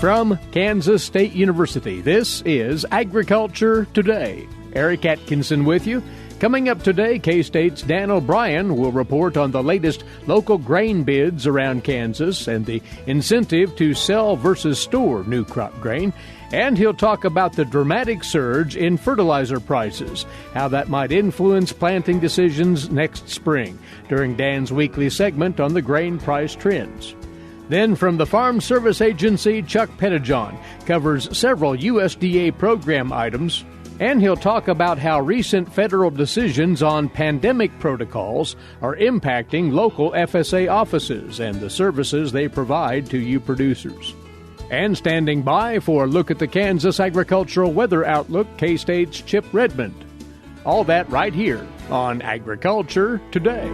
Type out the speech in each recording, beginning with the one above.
From Kansas State University, this is Agriculture Today. Eric Atkinson with you. Coming up today, K-State's Dan O'Brien will report on the latest local grain bids around Kansas and the incentive to sell versus store new crop grain. And he'll talk about the dramatic surge in fertilizer prices, how that might influence planting decisions next spring, during Dan's weekly segment on the grain price trends. Then from the Farm Service Agency, Chuck Pettijohn covers several USDA program items, and he'll talk about how recent federal decisions on pandemic protocols are impacting local FSA offices and the services they provide to you producers. And standing by for a look at the Kansas Agricultural Weather Outlook, K-State's Chip Redmond. All that right here on Agriculture Today.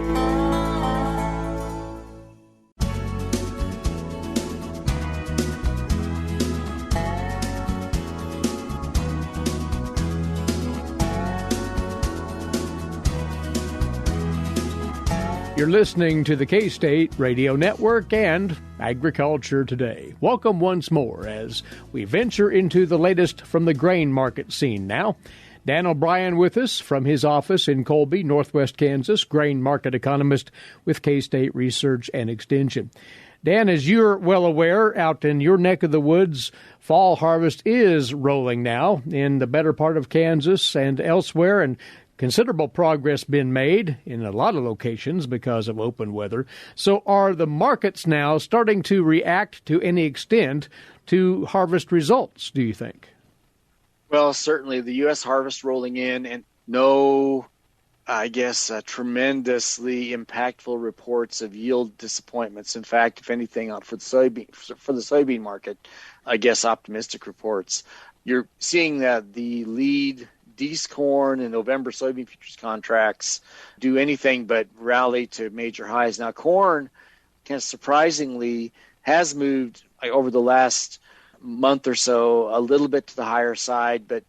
You're listening to the K-State Radio Network and Agriculture Today. Welcome once more as we venture into the latest from the grain market scene now. Dan O'Brien with us from his office in Colby, Northwest Kansas, grain market economist with K-State Research and Extension. Dan, as you're well aware, out in your neck of the woods, fall harvest is rolling now in the better part of Kansas and elsewhere, and considerable progress been made in a lot of locations because of open weather. So are the markets now starting to react to any extent to harvest results, do you think? Well, certainly the U.S. harvest rolling in, and no, tremendously impactful reports of yield disappointments. In fact, if anything, for the soybean market, I guess optimistic reports. You're seeing that the lead D's corn and November soybean futures contracts do anything but rally to major highs. Now, corn, kind of surprisingly, has moved over the last month or so a little bit to the higher side, but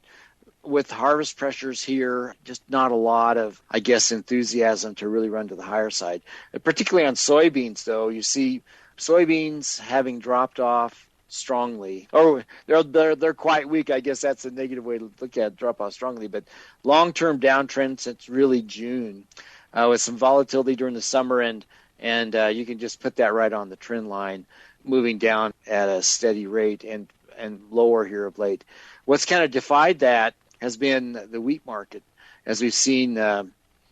with harvest pressures here, just not a lot of, enthusiasm to really run to the higher side. Particularly on soybeans, though, you see soybeans having dropped off strongly. They're quite weak. I guess that's a negative way to look at drop off strongly. But long-term downtrend since really June, with some volatility during the summer, and you can just put that right on the trend line, moving down at a steady rate and lower here of late. What's kind of defied that has been the wheat market, as we've seen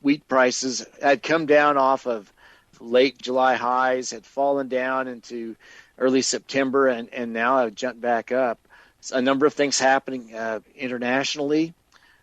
wheat prices had come down off of late July highs, had fallen down into early September, and now have jumped back up. A number of things happening internationally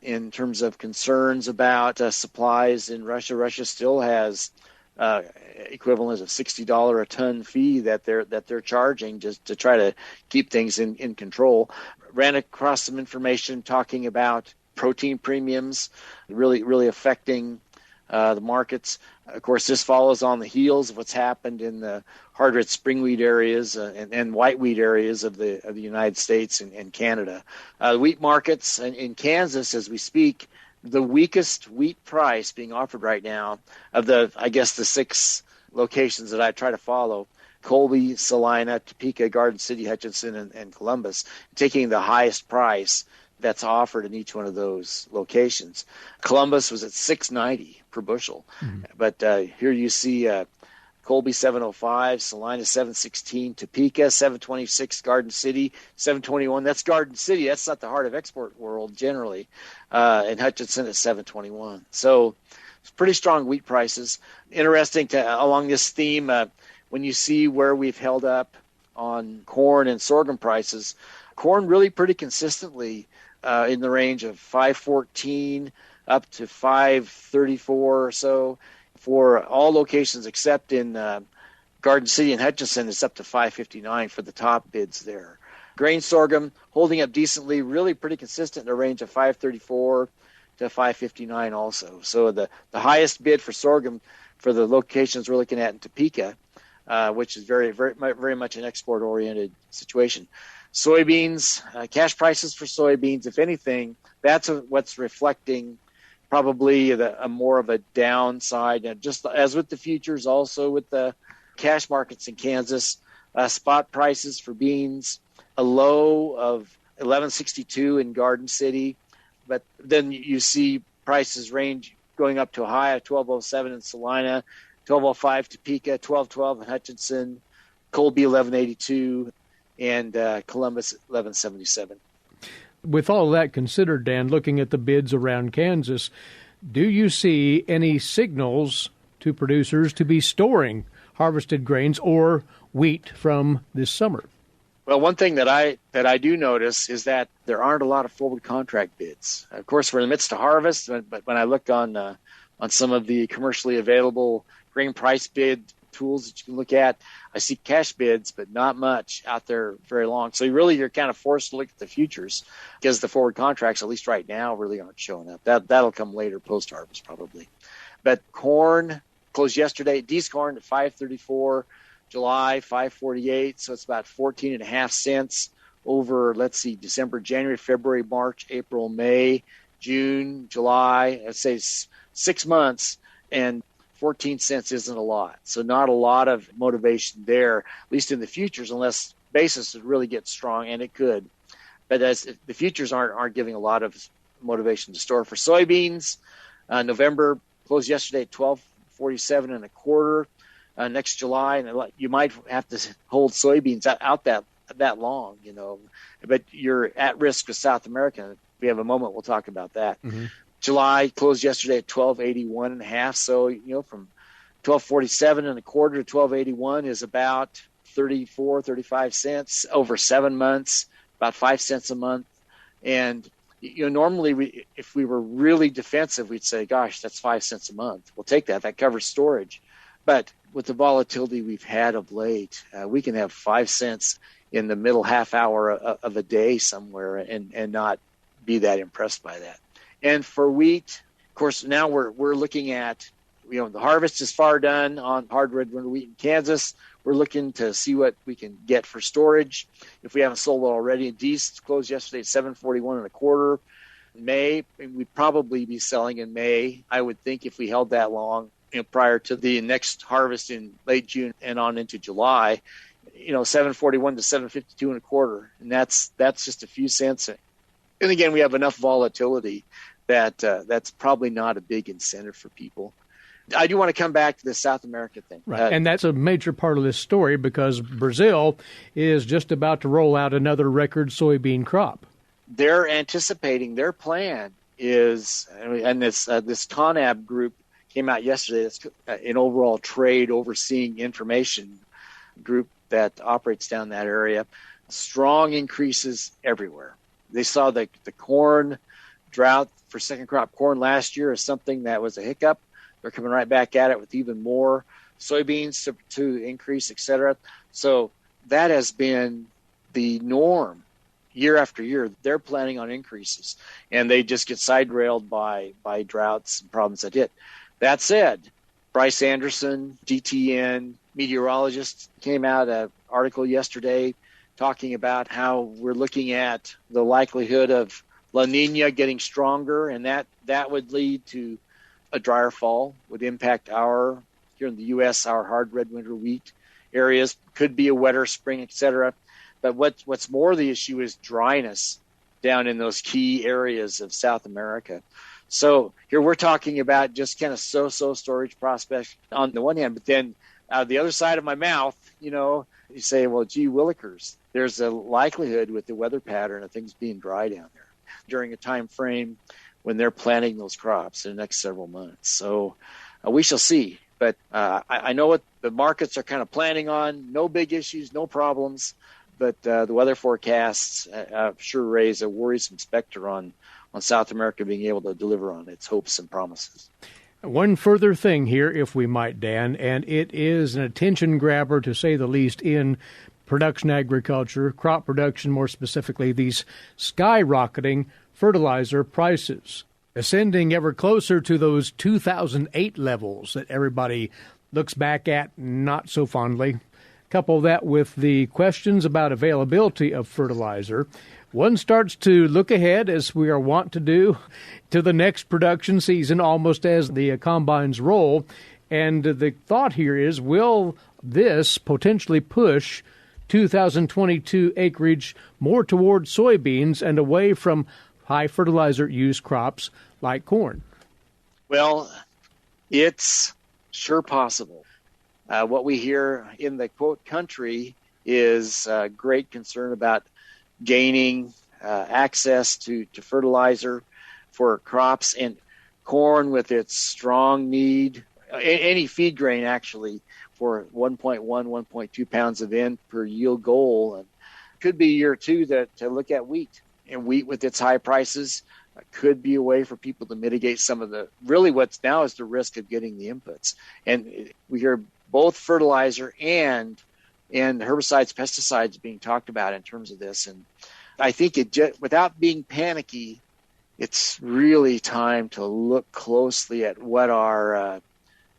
in terms of concerns about supplies in Russia. Russia still has equivalent of $60 a ton fee that they're charging just to try to keep things in control. Ran across some information talking about protein premiums really affecting the markets. Of course, this follows on the heels of what's happened in the hard-red spring wheat areas and white wheat areas of the United States and Canada. The wheat markets in Kansas, as we speak, the weakest wheat price being offered right now of the 6 locations that I try to follow: Colby, Salina, Topeka, Garden City, Hutchinson, and Columbus, taking the highest price that's offered in each one of those locations. Columbus was at $6.90 per bushel, but here you see Colby $7.05, Salina $7.16, Topeka $7.26, Garden City $7.21. That's Garden City. That's not the heart of export world generally, and Hutchinson at $7.21. So it's pretty strong wheat prices. Interesting along this theme, when you see where we've held up on corn and sorghum prices, corn really pretty consistently in the range of $5.14 up to $5.34 or so. For all locations except in Garden City and Hutchinson, it's up to $5.59 for the top bids there. Grain sorghum holding up decently, really pretty consistent in a range of $5.34 to $5.59 also. So the highest bid for sorghum for the locations we're looking at in Topeka, which is very, very, very much an export-oriented situation. Soybeans, cash prices for soybeans, if anything, that's what's reflecting probably a more of a downside. And just as with the futures, also with the cash markets in Kansas, spot prices for beans a low of 1162 in Garden City, but then you see prices range going up to a high of 1207 in Salina, 1205 Topeka, 1212 in Hutchinson, Colby 1182, and Columbus 1177. With all that considered, Dan, looking at the bids around Kansas, do you see any signals to producers to be storing harvested grains or wheat from this summer? Well, one thing that I do notice is that there aren't a lot of forward contract bids. Of course, we're in the midst of harvest, but when I look on some of the commercially available grain price bid tools that you can look at, I see cash bids, but not much out there very long. So you're kind of forced to look at the futures because the forward contracts, at least right now, really aren't showing up. That'll come later, post-harvest probably. But corn closed yesterday. D's corn at $5.34. July 5.48, so it's about 14.5 cents over, let's see, December, January, February, March, April, May, June, July. I'd say 6 months, and 14 cents isn't a lot. So not a lot of motivation there, at least in the futures, unless basis would really get strong, and it could. But as the futures aren't giving a lot of motivation to store. For soybeans, November closed yesterday at 12.47 and a quarter. Next July, and you might have to hold soybeans out that long, but you're at risk with South America. If we have a moment, we'll talk about that. Mm-hmm. July closed yesterday at 12.81 and a half. So, from 12.47 and a quarter to 12.81 is about 35 cents over 7 months, about 5 cents a month. And, normally if we were really defensive, we'd say, gosh, that's 5 cents a month. We'll take that. That covers storage. But with the volatility we've had of late, we can have 5 cents in the middle half hour of a day somewhere and not be that impressed by that. And for wheat, of course, now we're looking at, the harvest is far done on hard red winter wheat in Kansas. We're looking to see what we can get for storage if we haven't sold it already. D's closed yesterday at 7.41 and a quarter. May, we'd probably be selling in May, I would think, if we held that long. Prior to the next harvest in late June and on into July, 7.41 to 7.52 and a quarter, and that's just a few cents. And again, we have enough volatility that that's probably not a big incentive for people. I do want to come back to the South America thing, right? And that's a major part of this story because Brazil is just about to roll out another record soybean crop. They're anticipating their plan is, and this CONAB group came out yesterday. It's an overall trade overseeing information group that operates down that area. Strong increases everywhere. They saw the corn drought for second crop corn last year as something that was a hiccup. They're coming right back at it with even more soybeans to increase, et cetera. So that has been the norm year after year. They're planning on increases, and they just get side railed by droughts and problems that hit. That said, Bryce Anderson, GTN, meteorologist, came out an article yesterday talking about how we're looking at the likelihood of La Nina getting stronger, and that would lead to a drier fall, would impact here in the U.S., our hard red winter wheat areas, could be a wetter spring, et cetera. But what's more the issue is dryness down in those key areas of South America. So here we're talking about just kind of so-so storage prospects on the one hand, but then out of the other side of my mouth, you say, well, gee willikers, there's a likelihood with the weather pattern of things being dry down there during a time frame when they're planting those crops in the next several months. So we shall see. But I know what the markets are kind of planning on. No big issues, no problems. But the weather forecasts sure raise a worrisome specter on South America being able to deliver on its hopes and promises. One further thing here, if we might, Dan, and it is an attention grabber, to say the least, in production agriculture, crop production more specifically, these skyrocketing fertilizer prices, ascending ever closer to those 2008 levels that everybody looks back at not so fondly. Couple that with the questions about availability of fertilizer. One starts to look ahead, as we are wont to do, to the next production season, almost as the combines roll. And the thought here is, will this potentially push 2022 acreage more toward soybeans and away from high fertilizer use crops like corn? Well, it's sure possible. What we hear in the quote country is great concern about gaining access to fertilizer for crops, and corn with its strong need, any feed grain actually, for 1.1, 1.2 pounds of N per yield goal. And could be a year or two to look at wheat. And wheat with its high prices could be a way for people to mitigate some of the, really what's now is the risk of getting the inputs. And we hear both fertilizer and herbicides, pesticides being talked about in terms of this. And I think without being panicky, it's really time to look closely at what our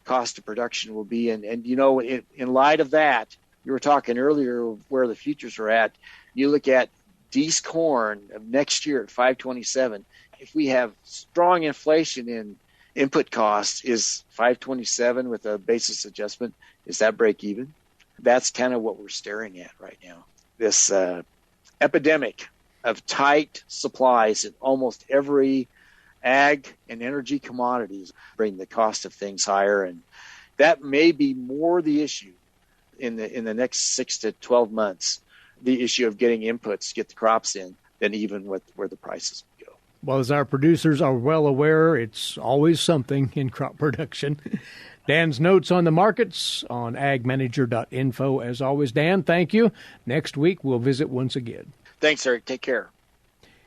cost of production will be. And in light of that, you were talking earlier where the futures are at. You look at D's corn of next year at 527. If we have strong inflation in input costs, is 527 with a basis adjustment, is that break even? That's kind of what we're staring at right now. This epidemic of tight supplies in almost every ag and energy commodities bring the cost of things higher, and that may be more the issue in the next 6 to 12 months, the issue of getting inputs to get the crops in, than even with where the prices go. Well, as our producers are well aware, it's always something in crop production. Dan's notes on the markets on agmanager.info. As always, Dan, thank you. Next week, we'll visit once again. Thanks, Eric. Take care.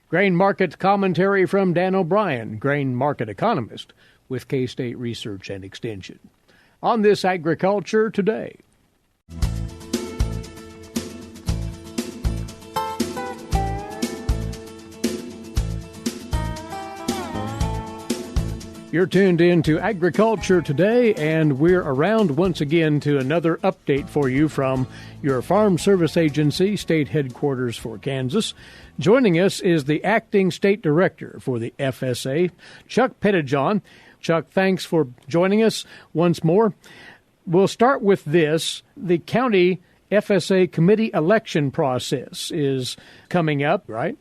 Grain market commentary from Dan O'Brien, grain market economist with K-State Research and Extension. On this Agriculture Today. You're tuned in to Agriculture Today, and we're around once again to another update for you from your Farm Service Agency, state headquarters for Kansas. Joining us is the Acting State Director for the FSA, Chuck Pettijohn. Chuck, thanks for joining us once more. We'll start with this. The county FSA committee election process is coming up, right?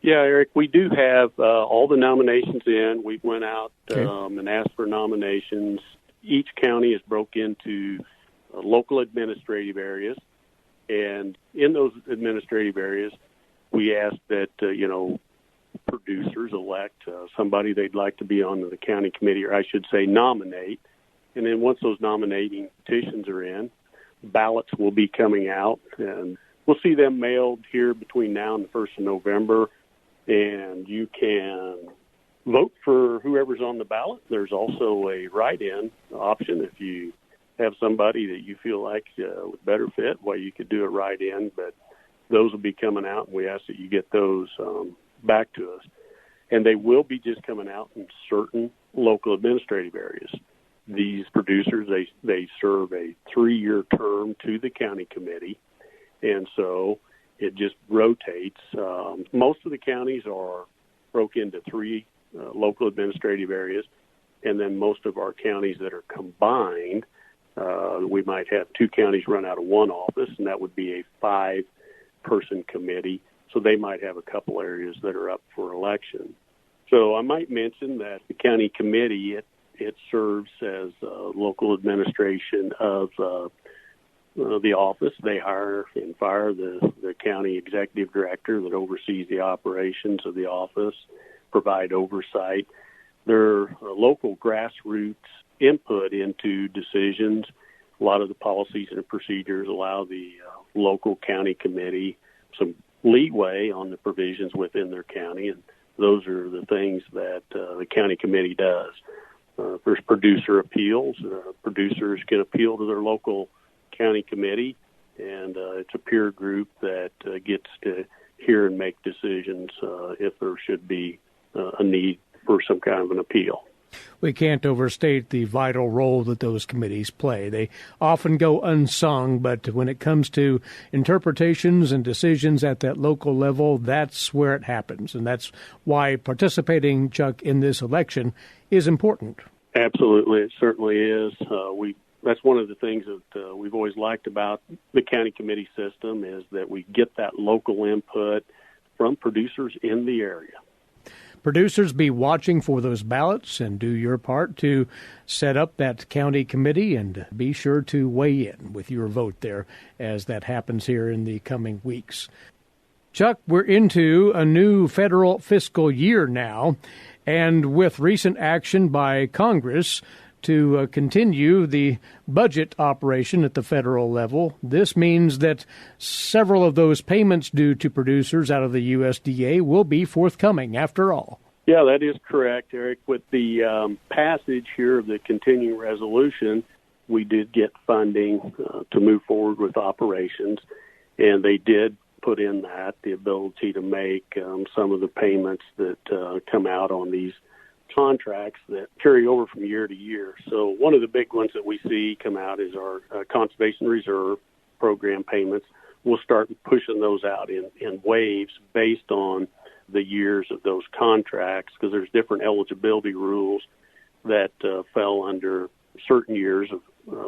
Yeah, Eric, we do have all the nominations in. We went out and asked for nominations. Each county is broke into local administrative areas, and in those administrative areas, we asked that, producers elect somebody they'd like to be on the county committee, or I should say nominate. And then once those nominating petitions are in, ballots will be coming out, and we'll see them mailed here between now and the 1st of November. And you can vote for whoever's on the ballot. There's also a write-in option if you have somebody that you feel like would better fit. Well, you could do a write-in, but those will be coming out, and we ask that you get those back to us. And they will be just coming out in certain local administrative areas. These producers, they serve a 3-year term to the county committee, and so it just rotates. Most of the counties are broke into 3 local administrative areas, and then most of our counties that are combined, we might have 2 counties run out of 1 office, and that would be a 5-person committee. So they might have a couple areas that are up for election. So I might mention that the county committee, it serves as local administration of the office. They hire and fire the county executive director that oversees the operations of the office, provide oversight. Their local grassroots input into decisions. A lot of the policies and procedures allow the local county committee some leeway on the provisions within their county, and those are the things that the county committee does. There's producer appeals. Producers can appeal to their local county committee, and it's a peer group that gets to hear and make decisions if there should be a need for some kind of an appeal. We can't overstate the vital role that those committees play. They often go unsung, but when it comes to interpretations and decisions at that local level, that's where it happens. And that's why participating, Chuck, in this election is important. Absolutely. It certainly is. that's one of the things that we've always liked about the county committee system is that we get that local input from producers in the area. Producers, be watching for those ballots and do your part to set up that county committee, and be sure to weigh in with your vote there as that happens here in the coming weeks. Chuck, we're into a new federal fiscal year now, and with recent action by Congress to continue the budget operation at the federal level, this means that several of those payments due to producers out of the USDA will be forthcoming after all. Yeah, that is correct, Eric. With the passage here of the continuing resolution, we did get funding to move forward with operations, and they did put in that the ability to make some of the payments that come out on these contracts that carry over from year to year. So one of the big ones that we see come out is our Conservation Reserve Program payments. We'll start pushing those out in waves based on the years of those contracts, because there's different eligibility rules that fell under certain years of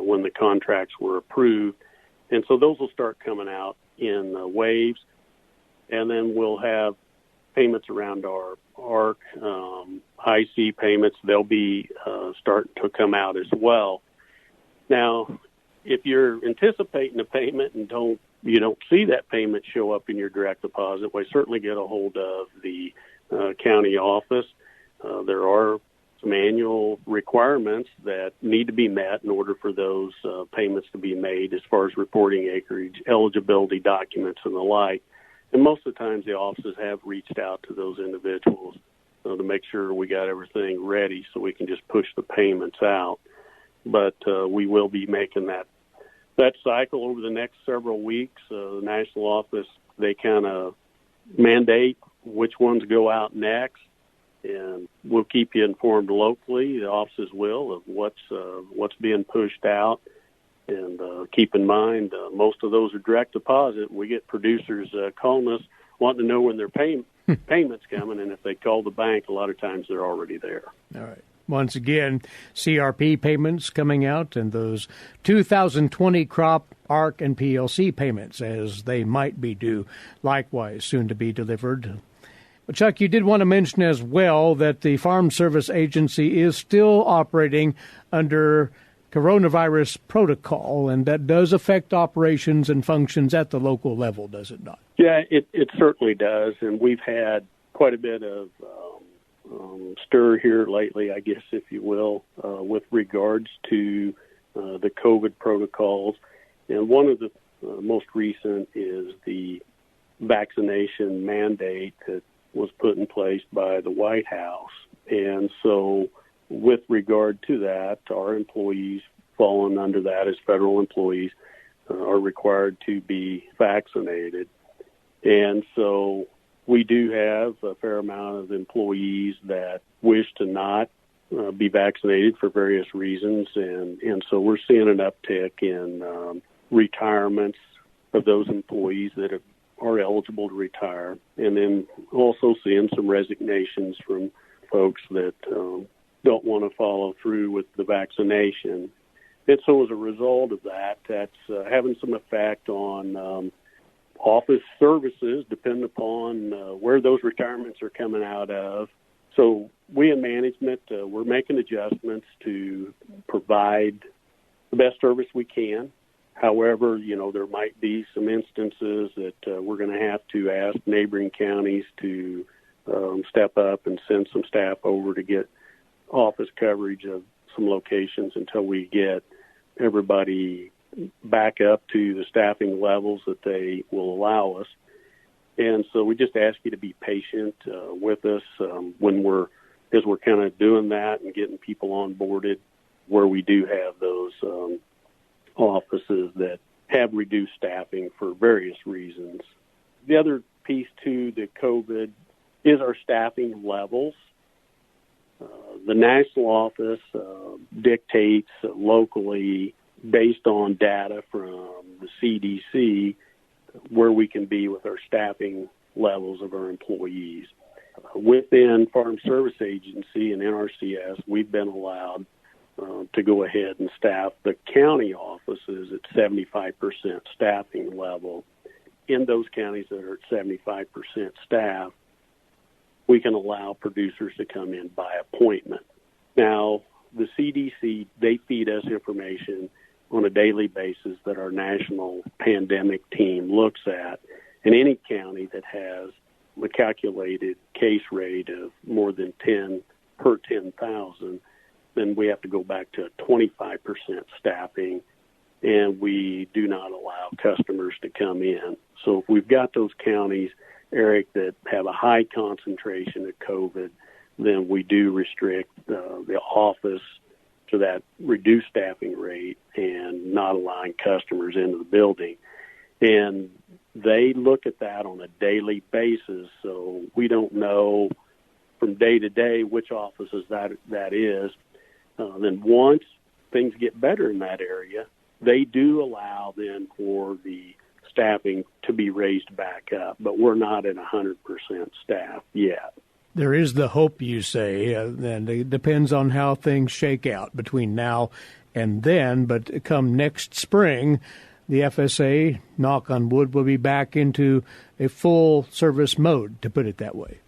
when the contracts were approved. And so those will start coming out in waves. And then we'll have payments around our ARC-IC payments. They'll be starting to come out as well. Now, if you're anticipating a payment and you don't see that payment show up in your direct deposit, well, certainly get a hold of the county office. There are some annual requirements that need to be met in order for those payments to be made as far as reporting acreage, eligibility documents, and the like. And most of the times the offices have reached out to those individuals to make sure we got everything ready so we can just push the payments out. But we will be making that cycle over the next several weeks. The national office, they kind of mandate which ones go out next, and we'll keep you informed locally. The offices will of what's being pushed out. And keep in mind, most of those are direct deposit. We get producers calling us wanting to know when their payment's coming, and if they call the bank, a lot of times they're already there. All right. Once again, CRP payments coming out, and those 2020 crop ARC and PLC payments, as they might be due, likewise soon to be delivered. But Chuck, you did want to mention as well that the Farm Service Agency is still operating under coronavirus protocol, and that does affect operations and functions at the local level, does it not? Yeah, it certainly does, and we've had quite a bit of stir here lately, I guess, if you will, with regards to the COVID protocols. And one of the most recent is the vaccination mandate that was put in place by the White House. And so with regard to that, our employees falling under that as federal employees are required to be vaccinated. And so we do have a fair amount of employees that wish to not be vaccinated for various reasons. And so we're seeing an uptick in retirements of those employees that are eligible to retire. And then also seeing some resignations from folks that don't want to follow through with the vaccination. And so as a result of that, that's having some effect on office services, depending upon where those retirements are coming out of. So we in management, we're making adjustments to provide the best service we can. However, there might be some instances that we're going to have to ask neighboring counties to step up and send some staff over to get office coverage of some locations until we get everybody back up to the staffing levels that they will allow us. And so we just ask you to be patient with us as we're kind of doing that and getting people onboarded where we do have those offices that have reduced staffing for various reasons. The other piece to the COVID is our staffing levels. The national office dictates locally, based on data from the CDC, where we can be with our staffing levels of our employees. Within Farm Service Agency and NRCS, we've been allowed to go ahead and staff the county offices at 75% staffing level. In those counties that are at 75% staff, we can allow producers to come in by appointment. Now, the CDC, they feed us information on a daily basis that our national pandemic team looks at. And any county that has a calculated case rate of more than 10 per 10,000, then we have to go back to 25% staffing, and we do not allow customers to come in. So if we've got those counties, Eric, that have a high concentration of COVID, then we do restrict the office to that reduced staffing rate and not allowing customers into the building. And they look at that on a daily basis, so we don't know from day to day which offices that is. Then once things get better in that area, they do allow then for the staffing to be raised back up, but we're not at 100% staff yet. There is the hope, you say, and it depends on how things shake out between now and then, but come next spring, the FSA, knock on wood, will be back into a full service mode, to put it that way.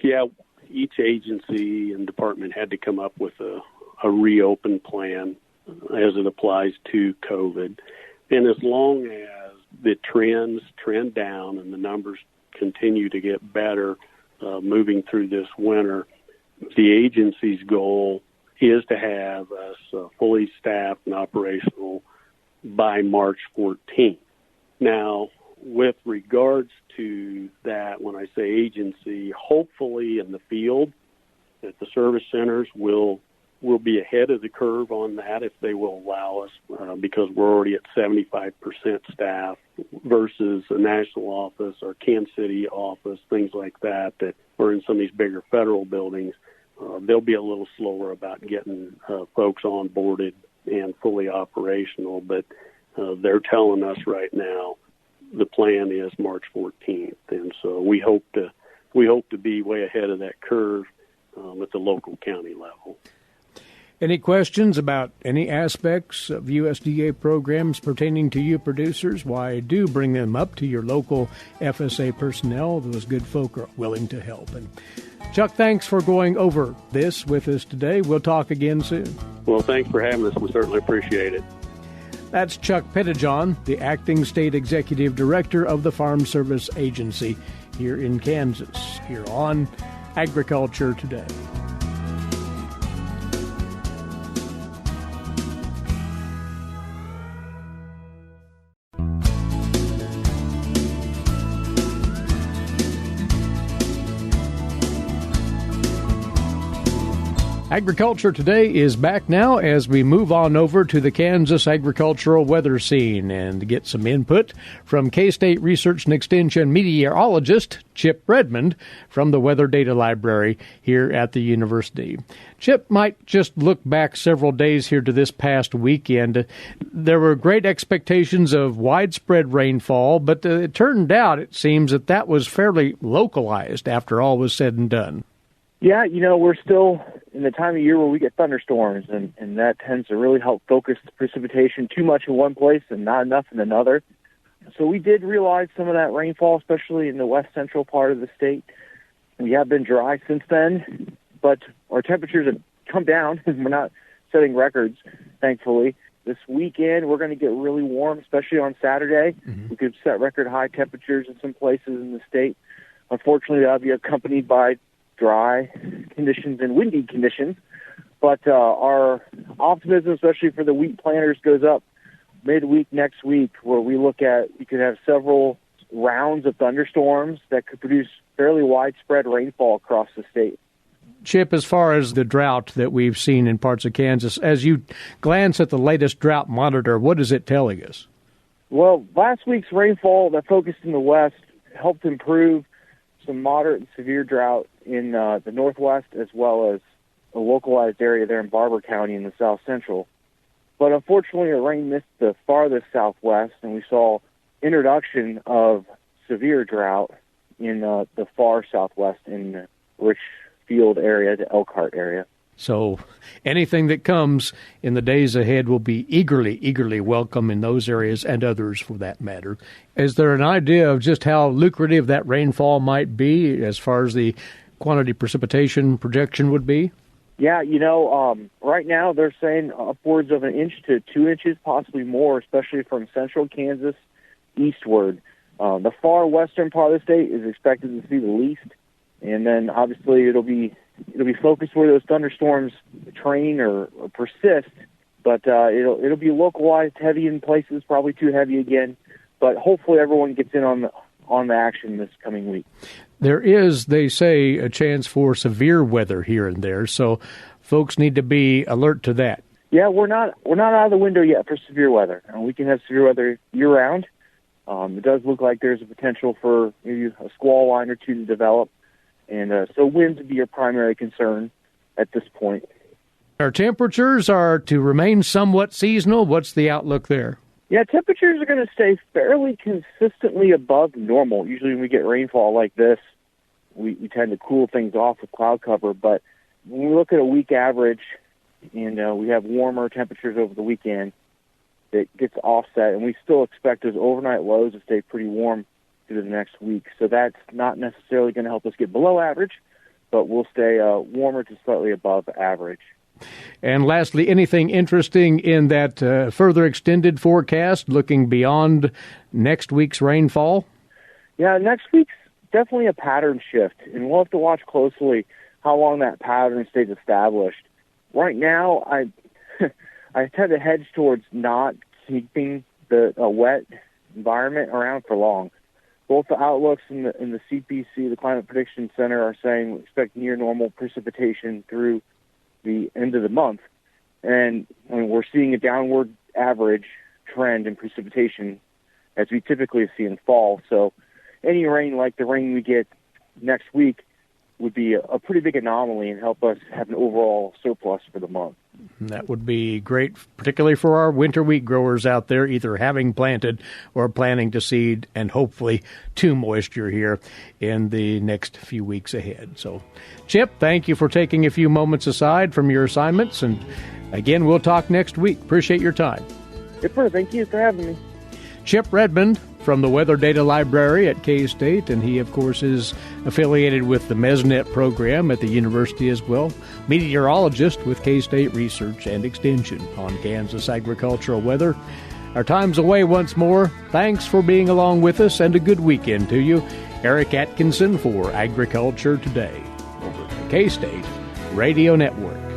Yeah, each agency and department had to come up with a reopen plan as it applies to COVID. And as long as the trends trend down and the numbers continue to get better moving through this winter, the agency's goal is to have us fully staffed and operational by March 14th. Now, with regards to that, when I say agency, hopefully in the field that the service centers will be ahead of the curve on that if they will allow us, because we're already at 75% staff versus a national office or Kansas City office, things like that are in some of these bigger federal buildings. They'll be a little slower about getting folks onboarded and fully operational, but they're telling us right now the plan is March 14th, and so we hope to be way ahead of that curve at the local county level. Any questions about any aspects of USDA programs pertaining to you producers? Why, do bring them up to your local FSA personnel. Those good folk are willing to help. And Chuck, thanks for going over this with us today. We'll talk again soon. Well, thanks for having us. We certainly appreciate it. That's Chuck Pettijohn, the Acting State Executive Director of the Farm Service Agency here in Kansas, here on Agriculture Today. Agriculture Today is back now as we move on over to the Kansas agricultural weather scene and get some input from K-State Research and Extension meteorologist Chip Redmond from the Weather Data Library here at the university. Chip might just look back several days here to this past weekend. There were great expectations of widespread rainfall, but it turned out, it seems, that was fairly localized after all was said and done. Yeah, we're still in the time of year where we get thunderstorms, and that tends to really help focus the precipitation too much in one place and not enough in another. So we did realize some of that rainfall, especially in the west central part of the state. We have been dry since then, but our temperatures have come down. We're not setting records, thankfully. This weekend, we're going to get really warm, especially on Saturday. Mm-hmm. We could set record high temperatures in some places in the state. Unfortunately, that'll be accompanied by dry conditions and windy conditions, but our optimism, especially for the wheat planters, goes up midweek next week, where we could have several rounds of thunderstorms that could produce fairly widespread rainfall across the state. Chip, as far as the drought that we've seen in parts of Kansas, as you glance at the latest drought monitor, what is it telling us? Well, last week's rainfall that focused in the west helped improve some moderate and severe drought in the northwest, as well as a localized area there in Barber County in the south central. But unfortunately, the rain missed the farthest southwest, and we saw introduction of severe drought in the far southwest in the Richfield area, the Elkhart area. So anything that comes in the days ahead will be eagerly welcome in those areas and others for that matter. Is there an idea of just how lucrative that rainfall might be as far as the quantity precipitation projection would be? Yeah, right now they're saying upwards of 1 inch to 2 inches, possibly more, especially from central Kansas eastward. The far western part of the state is expected to see the least, and then obviously it'll be focused where those thunderstorms train or persist, but it'll be localized, heavy in places, probably too heavy again. But hopefully everyone gets in on the action this coming week. There is, they say, a chance for severe weather here and there, so folks need to be alert to that. Yeah, we're not out of the window yet for severe weather. We can have severe weather year-round. It does look like there's a potential for maybe a squall line or two to develop, and so winds would be your primary concern at this point. Our temperatures are to remain somewhat seasonal. What's the outlook there? Yeah, temperatures are going to stay fairly consistently above normal. Usually when we get rainfall like this, we tend to cool things off with cloud cover. But when we look at a week average and we have warmer temperatures over the weekend, it gets offset. And we still expect those overnight lows to stay pretty warm through the next week. So that's not necessarily going to help us get below average, but we'll stay warmer to slightly above average. And lastly, anything interesting in that further extended forecast looking beyond next week's rainfall? Yeah, next week's definitely a pattern shift, and we'll have to watch closely how long that pattern stays established. Right now, I tend to hedge towards not keeping a wet environment around for long. Both the outlooks in the CPC, the Climate Prediction Center, are saying we expect near normal precipitation through the end of the month, and we're seeing a downward average trend in precipitation as we typically see in fall. So any rain like the rain we get next week would be a pretty big anomaly and help us have an overall surplus for the month. That would be great, particularly for our winter wheat growers out there, either having planted or planning to seed, and hopefully to moisture here in the next few weeks ahead. So, Chip, thank you for taking a few moments aside from your assignments, and again, we'll talk next week. Appreciate your time. Yes, sir. Thank you for having me. Chip Redmond from the Weather Data Library at K-State, and he, of course, is affiliated with the MESNET program at the university as well. Meteorologist with K-State Research and Extension on Kansas agricultural weather. Our time's away once more. Thanks for being along with us, and a good weekend to you. Eric Atkinson for Agriculture Today over the K-State Radio Network.